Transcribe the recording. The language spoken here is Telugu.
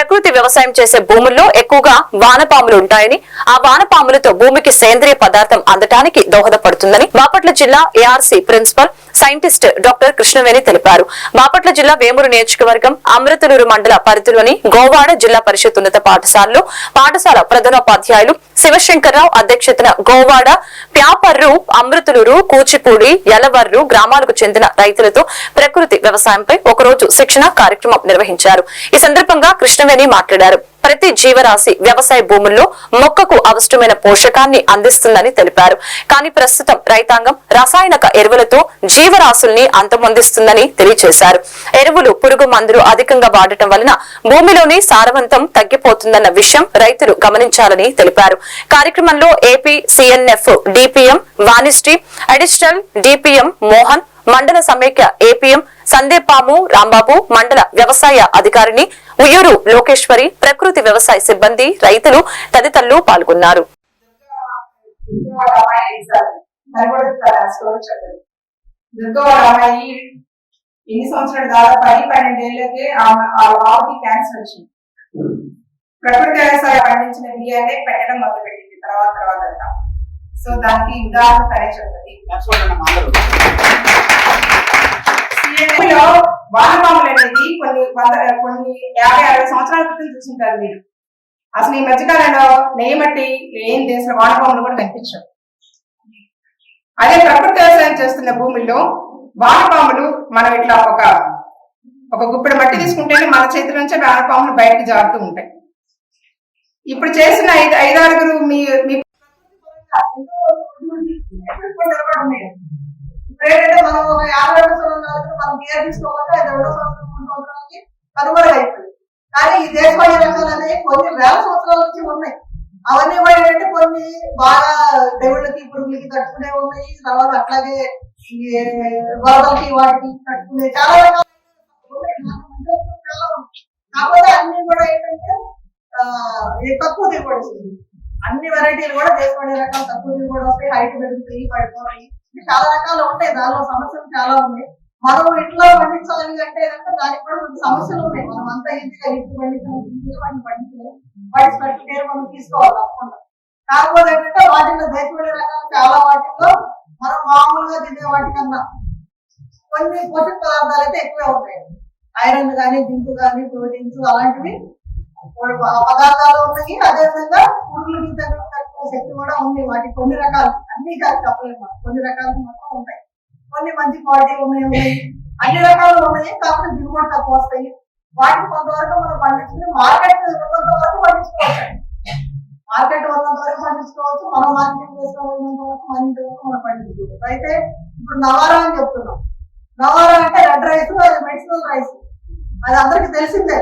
ప్రకృతి వ్యవసాయం చేసే భూముల్లో ఎక్కువగా వానపాములు ఉంటాయని, ఆ వానపాములతో భూమికి సేంద్రియ పదార్థం అందటానికి దోహదపడుతుందని బాపట్ల జిల్లా ARC principal scientist doctor Krishnaveni తెలిపారు. బాపట్ల జిల్లా వేమూరు నియోజకవర్గం అమృతలూరు మండల పరిధిలోని గోవాడ జిల్లా పరిషత్ ఉన్నత పాఠశాలలో పాఠశాల ప్రధానోపాధ్యాయులు శివశంకర్రావు అధ్యక్షతన గోవాడ, ప్యాపర్రు, అమృతలూరు, కూచిపూడి, యలవర్రు గ్రామాలకు చెందిన రైతులతో ప్రకృతి వ్యవసాయంపై ఒకరోజు శిక్షణ కార్యక్రమం నిర్వహించారు. ఈ సందర్భంగా కృష్ణవేణి మాట్లాడారు. ప్రతి జీవరాశి వ్యవసాయ భూముల్లో మొక్కకు అవసరమైన పోషకాన్ని అందిస్తుందని తెలిపారు. కానీ ప్రస్తుతం రైతాంగం రసాయనిక ఎరువులతో జీవరాశుల్ని అంతమొందిస్తుందని తెలియజేశారు. ఎరువులు, పురుగు మందులు అధికంగా వాడటం వలన భూమిలోని సారవంతం తగ్గిపోతుందన్న విషయం రైతులు గమనించాలని తెలిపారు. కార్యక్రమంలో AP CNF DPM Vanisri, additional DPM Mohan, మండల సమైక్య ఏపీఎం సందేపాము రాంబాబు, మండల వ్యవసాయ అధికారిని ఉయ్యూరు లోకేశ్వరి, ప్రకృతి వ్యవసాయ సిబ్బంది, రైతులు తదితరులు పాల్గొన్నారు. ఎన్ని సంవత్సరాలు దాదాపు 10-12 ఏళ్ళకి క్యాన్సర్ వచ్చింది. ప్రకృతి వ్యవసాయం పండించిన బియ్యాన్ని పెట్టడం మొదలుపెట్టింది తర్వాత సో దానికి ఉదాహరణ తనే చెప్తుంది. వానపాములు అనేది కొన్ని 50-60 సంవత్సరాల క్రితం చూసుంటారు మీరు. అసలు ఈ మధ్యకాలంలో నెయ్యమట్టి ఏం చేసిన వానపాములు కూడా కనిపించవు. అదే ప్రకృతి వ్యవసాయం చేస్తున్న భూముల్లో వానపాములు మనం ఇట్లా ఒక గుప్పెడు మట్టి తీసుకుంటేనే మన చేతి నుంచే వానపాములు బయటకు జారుతూ ఉంటాయి. ఇప్పుడు చేసిన 5-6 ఇప్పుడేంటంటే మనం ఒక 50 సంవత్సరాలు మనం కేర్ తీసుకోవాలి, 2 సంవత్సరాలకి కనుగొన అయిపోయింది. కానీ ఈ దేశవాళీ రకాలు అనేవి కొన్ని వేల సంవత్సరాల నుంచి ఉన్నాయి. అవన్నీ కూడా ఏంటంటే కొన్ని బాగా దేవుళ్ళకి పురుగులకి తట్టుకునే ఉన్నాయి, తర్వాత అట్లాగే ఈ వరదలకి వాటికి తట్టుకునే చాలా రకాలు కాకపోతే అన్ని కూడా ఏంటంటే తక్కువ దిగుబడి వస్తుంది. అన్ని వెరైటీలు కూడా దేశవాళీ రకాలు తక్కువ దిగుబడి వస్తాయి, హైట్ పెరుగుతాయి, పడిపోతాయి, చాలా రకాలు ఉంటాయి. దానిలో సమస్యలు చాలా ఉన్నాయి. మనం ఇంట్లో పండించాలని అంటే దానికి కూడా కొన్ని సమస్యలు ఉన్నాయి. మనం అంతా ఈజీగా ఇంటి పండించలేదు, వాటి స్పెషల్ కేర్ మనం తీసుకోవాలి తప్పకుండా. కాకపోతే ఏంటంటే వాటిలో దేశవాళీ రకాలు చాలా వాటిల్లో మనం మామూలుగా తినే వాటికన్నా కొన్ని పోషక పదార్థాలు అయితే ఎక్కువే ఉంటాయి. ఐరన్ కానీ, జింక్ కానీ, ప్రోటీన్స్ అలాంటివి పదార్థాలు ఉన్నాయి. అదేవిధంగా పురుగులకి తక్కువ శక్తి కూడా ఉంది. వాటికి కొన్ని రకాలు అన్ని కాదు చెప్పలేము, కొన్ని రకాలు మొత్తం ఉంటాయి. కొన్ని మంచి క్వాలిటీ ఉన్నాయి, అన్ని రకాలు ఉన్నాయి. కాకపోతే దిగుబడి తక్కువ వస్తాయి. వాటికి కొంతవరకు మనం పండించుకుని మార్కెట్ ఉన్నంత వరకు పండించుకోవచ్చు. మార్కెట్ ఉన్నంత వరకు పండించుకోవచ్చు, మనం మార్కెటింగ్ చేసుకోవాలన్నంత వరకు మన ఇంటి వరకు మనం పండించుకోవచ్చు. అయితే ఇప్పుడు నవారా అని చెప్తున్నాం. నవారా అంటే రెడ్ రైస్, అది మెడిసినల్ రైస్, అది అందరికి తెలిసిందే.